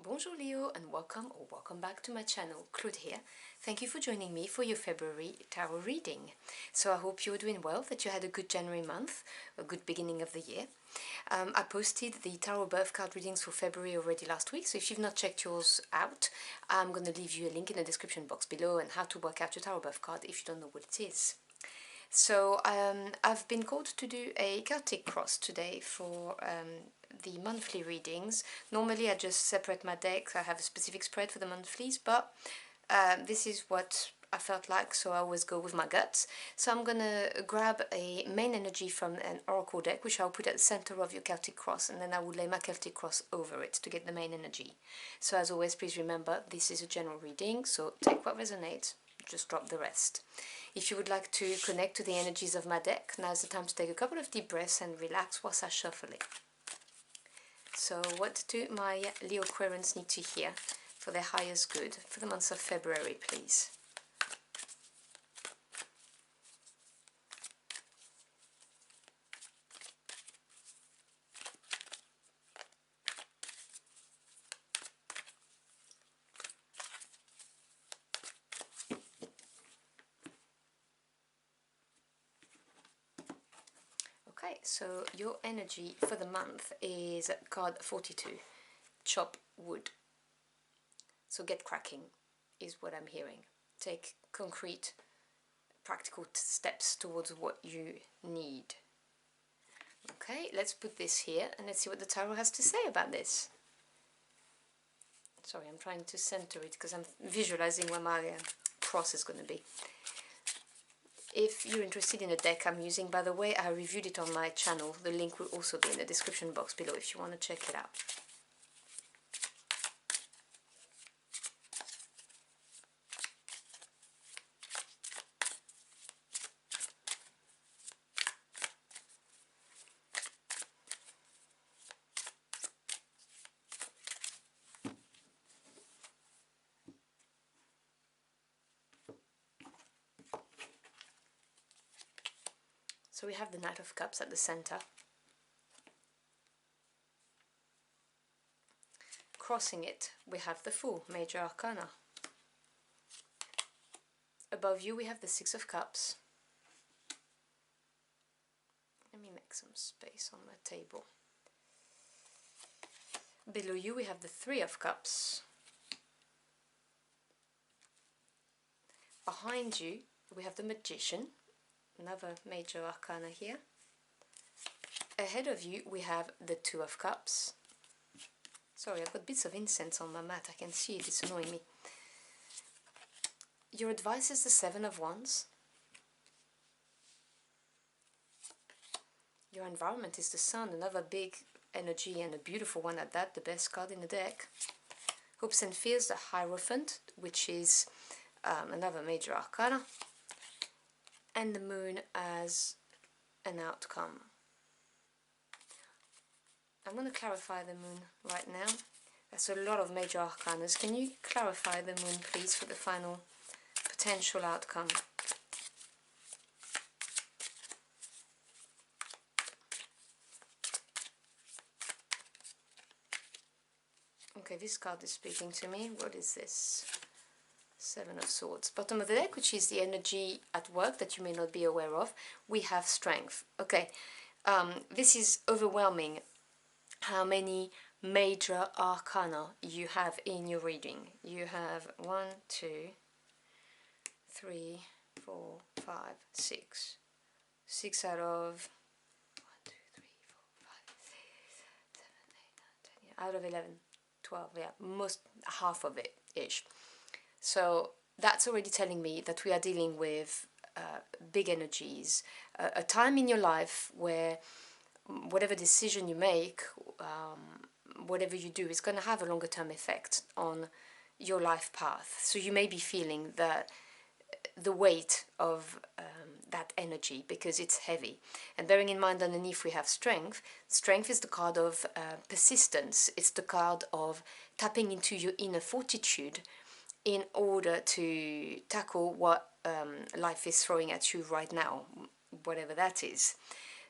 Bonjour Leo and welcome back to my channel. Claude here. Thank you for joining me for your February tarot reading. So I hope you're doing well, that you had a good January month, a good beginning of the year. I posted the tarot birth card readings for February already last week, so if you've not checked yours out, I'm going to leave you a link in the description box below and how to work out your tarot birth card if you don't know what it is. So I've been called to do a Celtic cross today for the monthly readings. Normally I just separate my decks, I have a specific spread for the monthlies, but this is what I felt like, so I always go with my guts. So I'm gonna grab a main energy from an oracle deck, which I'll put at the center of your Celtic cross, and then I will lay my Celtic cross over it to get the main energy. So as always, please remember, this is a general reading, so take what resonates, just drop the rest. If you would like to connect to the energies of my deck, now's the time to take a couple of deep breaths and relax whilst I shuffle it. So what do my Leo Aquarians need to hear for their highest good for the month of February, please? Okay, so your energy for the month is card 42, chop wood. So get cracking is what I'm hearing. Take concrete, practical steps towards what you need. Okay, let's put this here and let's see what the tarot has to say about this. Sorry, I'm trying to center it because I'm visualizing where my cross is going to be. If you're interested in a deck I'm using, by the way, I reviewed it on my channel. The link will also be in the description box below if you want to check it out. So we have the Knight of Cups at the center. Crossing it, we have the Fool, Major Arcana. Above you we have the Six of Cups. Let me make some space on my table. Below you we have the Three of Cups. Behind you we have the Magician, another Major Arcana here. Ahead of you we have the Two of Cups. Sorry, I've got bits of incense on my mat, I can see it, it's annoying me. Your advice is the Seven of Wands. Your environment is the Sun, another big energy and a beautiful one at that, the best card in the deck. Hopes and Fears, the Hierophant, which is another Major Arcana. And the Moon as an outcome. I'm going to clarify the Moon right now. That's a lot of Major Arcanas. Can you clarify the Moon, please, for the final potential outcome? Okay, this card is speaking to me. What is this? Seven of Swords. Bottom of the deck, which is the energy at work that you may not be aware of, we have Strength. Okay, this is overwhelming how many Major Arcana you have in your reading. You have 1, 2, 3, 4, 5, 6. 6 out of 1, 2, 3, 4, 5, 6, 7, 8, 9, 10, yeah, out of 11, 12, yeah, most half of it ish. So that's already telling me that we are dealing with big energies, a time in your life where whatever decision you make, whatever you do, is going to have a longer term effect on your life path. So you may be feeling the weight of that energy because it's heavy. And bearing in mind underneath we have Strength. Strength is the card of persistence. It's the card of tapping into your inner fortitude in order to tackle what life is throwing at you right now, whatever that is.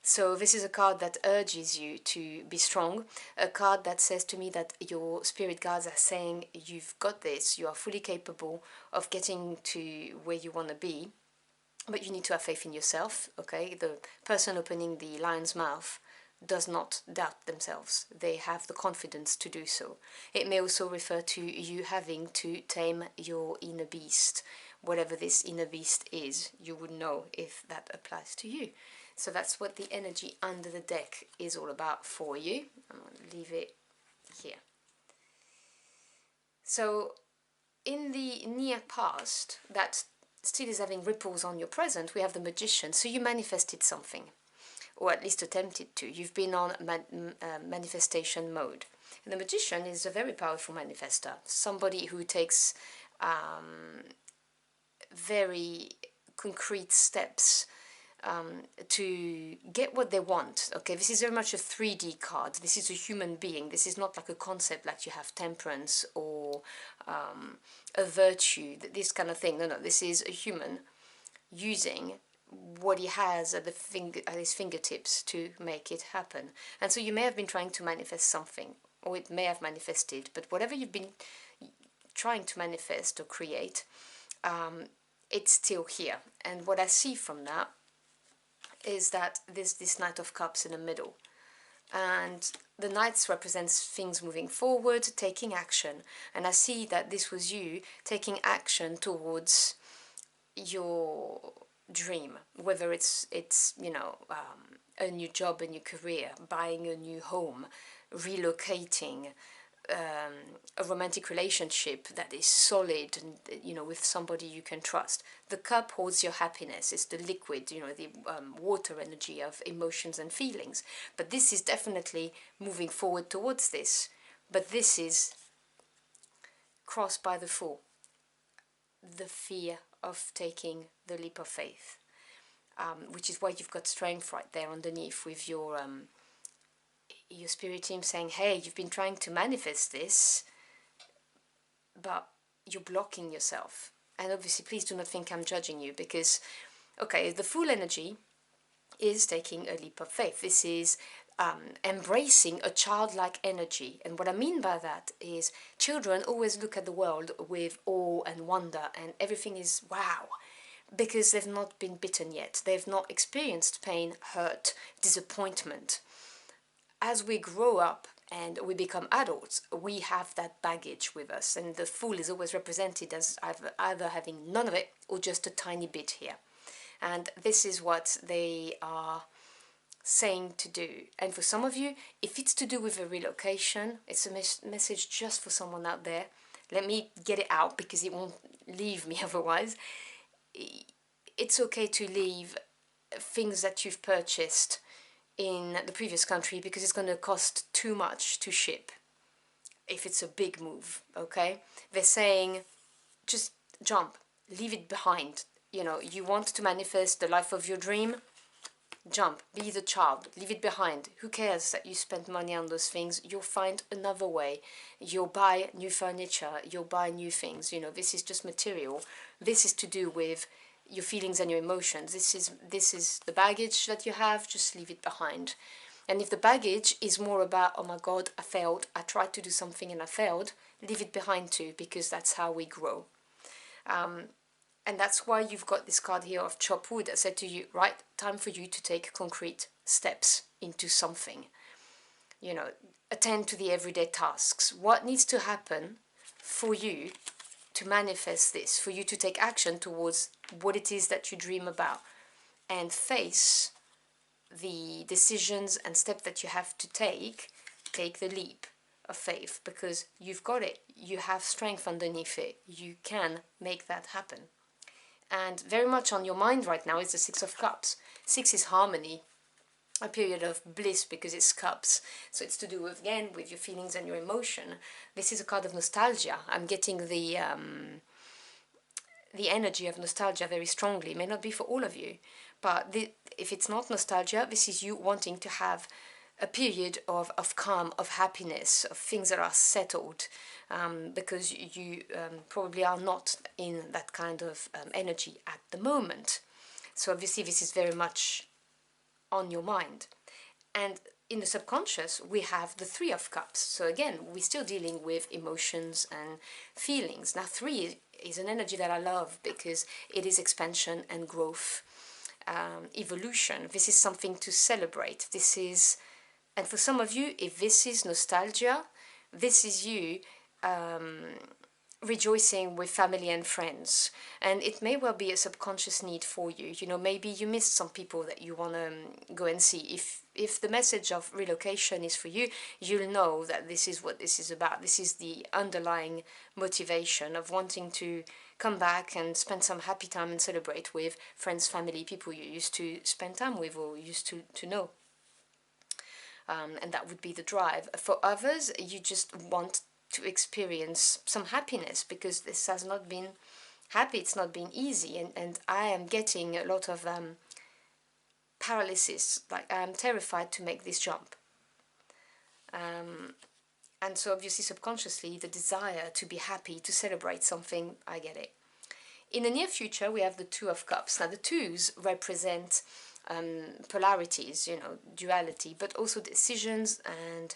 So this is a card that urges you to be strong, a card that says to me that your spirit guides are saying you've got this, you are fully capable of getting to where you want to be, but you need to have faith in yourself, okay? The person opening the lion's mouth does not doubt themselves. They have the confidence to do so. It may also refer to you having to tame your inner beast. Whatever this inner beast is, you would know if that applies to you. So that's what the energy under the deck is all about for you. I'm going to leave it here. So in the near past, that still is having ripples on your present, we have the Magician. So you manifested something, or at least attempted to. You've been on manifestation mode. And the Magician is a very powerful manifester, somebody who takes very concrete steps to get what they want. Okay, this is very much a 3D card. This is a human being. This is not like a concept like you have temperance or a virtue, this kind of thing. No, this is a human using what he has at his fingertips to make it happen. And so you may have been trying to manifest something, or it may have manifested, but whatever you've been trying to manifest or create, it's still here. And what I see from that is that there's this Knight of Cups in the middle. And the Knights represents things moving forward, taking action. And I see that this was you taking action towards your dream, whether it's you know, a new job, a new career, buying a new home, relocating, a romantic relationship that is solid and, you know, with somebody you can trust. The cup holds your happiness. It's the liquid, you know, the water energy of emotions and feelings. But this is definitely moving forward towards this. But this is crossed by the Fool, the fear of taking the leap of faith, which is why you've got strength right there underneath with your spirit team saying, hey, you've been trying to manifest this, but you're blocking yourself. And obviously, please do not think I'm judging you, because, okay, the Fool energy is taking a leap of faith. This is embracing a childlike energy. And what I mean by that is children always look at the world with awe and wonder, and everything is wow, because they've not been bitten yet. They've not experienced pain, hurt, disappointment. As we grow up and we become adults, we have that baggage with us, and the Fool is always represented as either having none of it or just a tiny bit here. And this is what they are saying to do. And for some of you, if it's to do with a relocation, it's a message just for someone out there. Let me get it out because it won't leave me otherwise. It's okay to leave things that you've purchased in the previous country because it's going to cost too much to ship if it's a big move, okay? They're saying just jump, leave it behind. You know, you want to manifest the life of your dream, jump, be the child, leave it behind. Who cares that you spent money on those things? You'll find another way. You'll buy new furniture, you'll buy new things. You know, this is just material. This is to do with your feelings and your emotions. This is the baggage that you have, just leave it behind. And if the baggage is more about, oh my God, I failed, I tried to do something and I failed, leave it behind too, because that's how we grow. And that's why you've got this card here of chop wood. I said to you, right, time for you to take concrete steps into something. You know, attend to the everyday tasks. What needs to happen for you to manifest this, for you to take action towards what it is that you dream about, and face the decisions and steps that you have to take the leap of faith, because you've got it. You have strength underneath it. You can make that happen. And very much on your mind right now is the Six of Cups. Six is harmony, a period of bliss because it's cups. So it's to do with, again, with your feelings and your emotion. This is a card of nostalgia. I'm getting the energy of nostalgia very strongly. It may not be for all of you, but if it's not nostalgia, this is you wanting to have a period of calm, of happiness, of things that are settled, because you probably are not in that kind of energy at the moment. So obviously this is very much on your mind. And in the subconscious, we have the Three of Cups. So again, we're still dealing with emotions and feelings. Now, three is an energy that I love because it is expansion and growth, evolution. This is something to celebrate. This is, and for some of you, if this is nostalgia, this is you rejoicing with family and friends. And it may well be a subconscious need for you. You know, maybe you missed some people that you want to go and see. If the message of relocation is for you, you'll know that this is what this is about. This is the underlying motivation of wanting to come back and spend some happy time and celebrate with friends, family, people you used to spend time with or used to know. And that would be the drive. For others, you just want to experience some happiness because this has not been happy, it's not been easy, and I am getting a lot of paralysis, like I'm terrified to make this jump. And so obviously subconsciously the desire to be happy, to celebrate something, I get it. In the near future we have the Two of Cups. Now the twos represent polarities, you know, duality, but also decisions and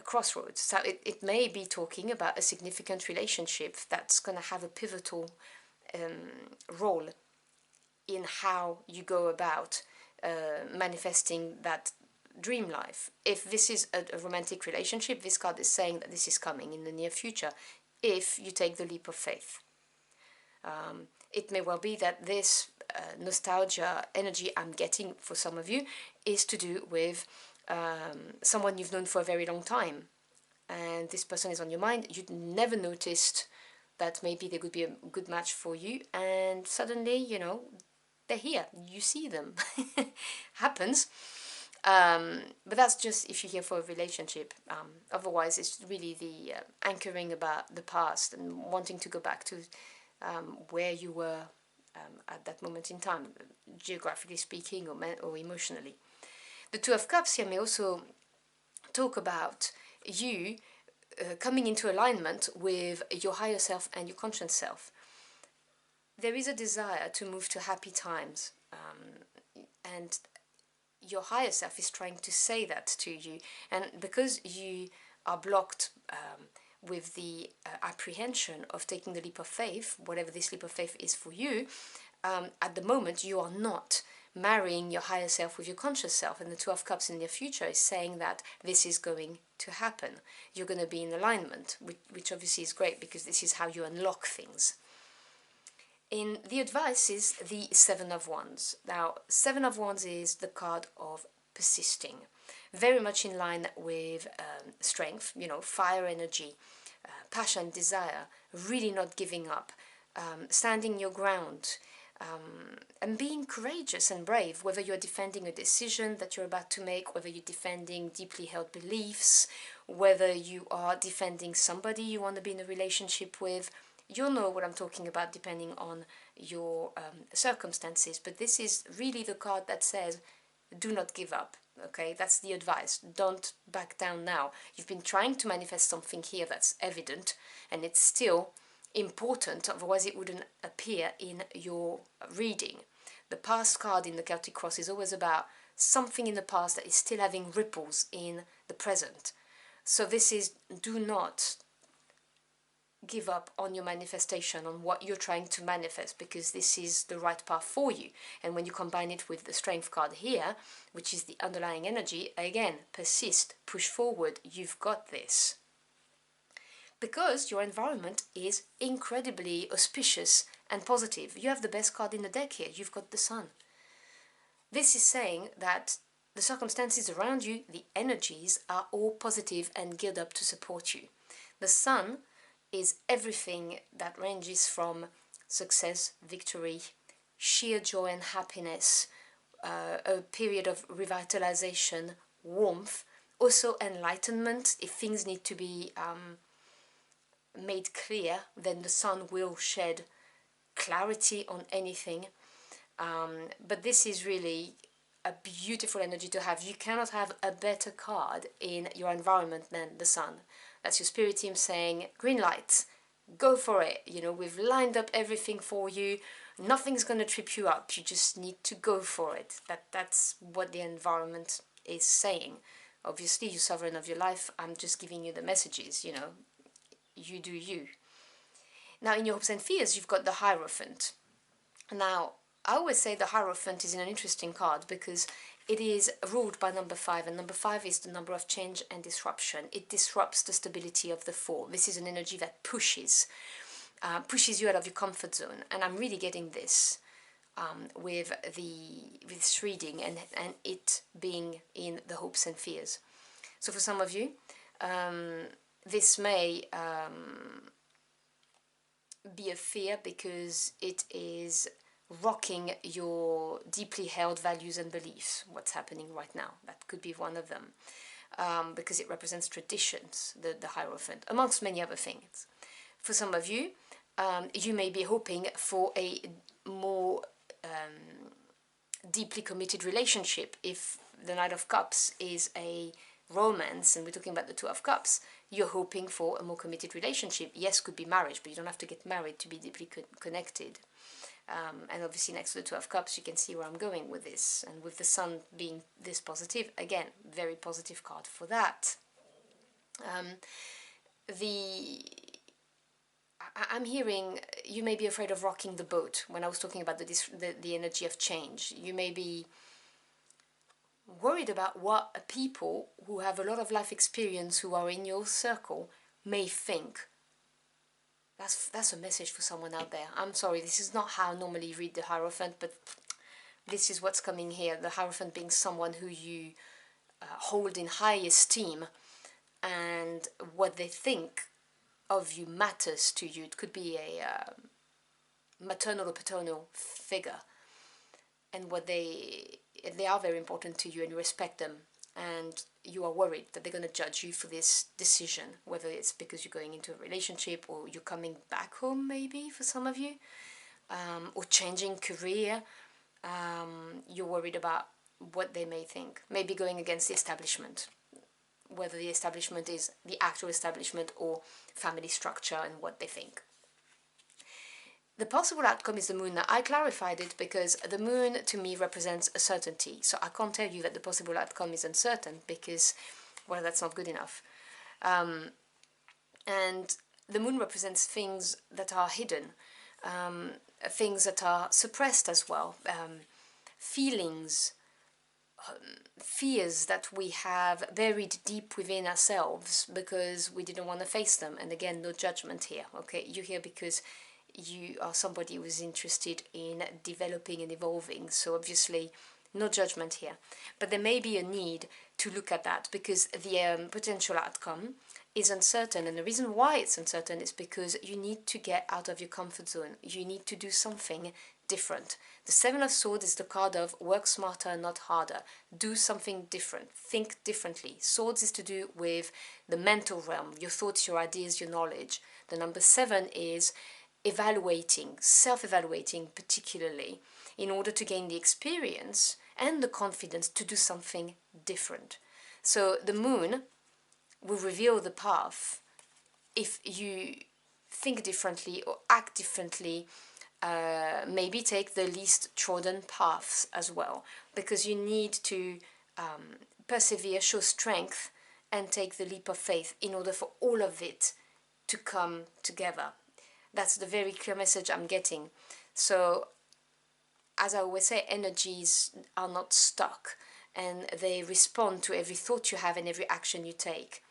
crossroads. So it may be talking about a significant relationship that's going to have a pivotal role in how you go about manifesting that dream life. If this is a romantic relationship, this card is saying that this is coming in the near future if you take the leap of faith. It may well be that this nostalgia energy I'm getting for some of you is to do with someone you've known for a very long time, and this person is on your mind. You'd never noticed that maybe they could be a good match for you, and suddenly, you know, they're here. You see them. Happens. But that's just if you're here for a relationship. Otherwise, it's really the anchoring about the past and wanting to go back to where you were at that moment in time, geographically speaking or emotionally. The Two of Cups here may also talk about you coming into alignment with your higher self and your conscious self. There is a desire to move to happy times, and your higher self is trying to say that to you. And because you are blocked with the apprehension of taking the leap of faith, whatever this leap of faith is for you, at the moment you are not marrying your higher self with your conscious self. And the Two of Cups in the future is saying that this is going to happen. You're going to be in alignment, which obviously is great because this is how you unlock things. In the advice is the Seven of Wands. Now, Seven of Wands is the card of persisting, very much in line with strength, you know, fire energy, passion, desire, really not giving up, standing your ground, and being courageous and brave, whether you're defending a decision that you're about to make, whether you're defending deeply held beliefs, whether you are defending somebody you want to be in a relationship with. You'll know what I'm talking about depending on your circumstances, but this is really the card that says, do not give up, okay? That's the advice. Don't back down now. You've been trying to manifest something here that's evident, and it's still important, otherwise it wouldn't appear in your reading. The past card in the Celtic Cross is always about something in the past that is still having ripples in the present. So this is, do not give up on your manifestation, on what you're trying to manifest, because this is the right path for you. And when you combine it with the Strength card here, which is the underlying energy, again, persist, push forward, you've got this. Because your environment is incredibly auspicious and positive. You have the best card in the deck here. You've got the Sun. This is saying that the circumstances around you, the energies, are all positive and geared up to support you. The Sun is everything that ranges from success, victory, sheer joy and happiness, a period of revitalization, warmth, also enlightenment. If things need to be made clear, then the Sun will shed clarity on anything. But this is really a beautiful energy to have. You cannot have a better card in your environment than the Sun. That's your spirit team saying, green light, go for it. You know, we've lined up everything for you. Nothing's going to trip you up. You just need to go for it. That's what the environment is saying. Obviously, you're sovereign of your life. I'm just giving you the messages, you know. You do you. Now, in your hopes and fears, you've got the Hierophant. Now, I always say the Hierophant is an interesting card because it is ruled by number 5, and number 5 is the number of change and disruption. It disrupts the stability of the 4. This is an energy that pushes you out of your comfort zone, and I'm really getting this with this reading and it being in the hopes and fears. So for some of you, this may be a fear because it is rocking your deeply held values and beliefs, what's happening right now. That could be one of them, because it represents traditions, the Hierophant, amongst many other things. For some of you, you may be hoping for a more deeply committed relationship. If the Knight of Cups is a romance, and we're talking about the Two of Cups, you're hoping for a more committed relationship. Yes, could be marriage, but you don't have to get married to be deeply connected. And obviously next to the Two of Cups, you can see where I'm going with this. And with the Sun being this positive, again, very positive card for that. I'm hearing you may be afraid of rocking the boat. When I was talking about the energy of change, you may be worried about what people who have a lot of life experience, who are in your circle, may think. That's a message for someone out there. I'm sorry, this is not how I normally read the Hierophant, but this is what's coming here. The Hierophant being someone who you hold in high esteem, and what they think of you matters to you. It could be a maternal or paternal figure, and what they are very important to you, and you respect them, and you are worried that they're going to judge you for this decision, whether it's because you're going into a relationship or you're coming back home, maybe for some of you, or changing career. You're worried about what they may think, maybe going against the establishment, whether the establishment is the actual establishment or family structure and what they think. The possible outcome is the Moon. Now, I clarified it because the Moon to me represents a certainty. So I can't tell you that the possible outcome is uncertain because, well, that's not good enough. And the Moon represents things that are hidden, things that are suppressed as well, feelings, fears that we have buried deep within ourselves because we didn't want to face them. And again, no judgment here, okay? You're here because you are somebody who is interested in developing and evolving, so obviously no judgment here. But there may be a need to look at that because the potential outcome is uncertain, and the reason why it's uncertain is because you need to get out of your comfort zone. You need to do something different. The Seven of Swords is the card of work smarter, not harder. Do something different. Think differently. Swords is to do with the mental realm, your thoughts, your ideas, your knowledge. The number 7 is evaluating, self-evaluating particularly, in order to gain the experience and the confidence to do something different. So the Moon will reveal the path if you think differently or act differently, maybe take the least trodden paths as well, because you need to persevere, show strength, and take the leap of faith in order for all of it to come together. That's the very clear message I'm getting. So, as I always say, energies are not stuck, and they respond to every thought you have and every action you take.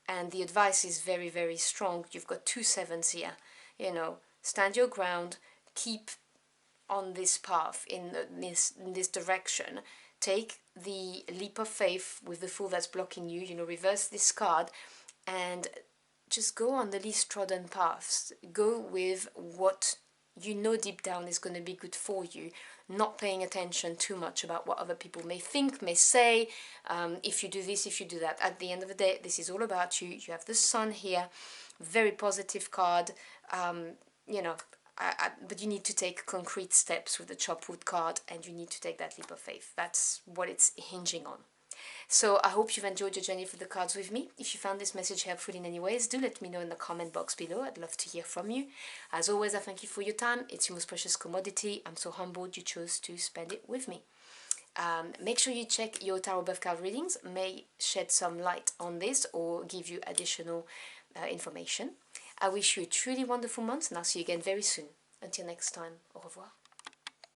And the advice is very, very strong. You've got 2 sevens here. You know, stand your ground, keep on this path, in this direction. Take the leap of faith with the Fool that's blocking you. You know, reverse this card and just go on the least trodden paths. Go with what you know deep down is going to be good for you, not paying attention too much about what other people may think, may say, if you do this, if you do that. At the end of the day, this is all about you. You have the Sun here, very positive card, you know, but you need to take concrete steps with the Chopwood card, and you need to take that leap of faith. That's what it's hinging on. So I hope you've enjoyed your journey for the cards with me. If you found this message helpful in any ways, do let me know in the comment box below. I'd love to hear from you. As always, I thank you for your time. It's your most precious commodity. I'm so humbled you chose to spend it with me. Make sure you check your tarot birth card readings. May shed some light on this or give you additional information. I wish you a truly wonderful month and I'll see you again very soon. Until next time, au revoir.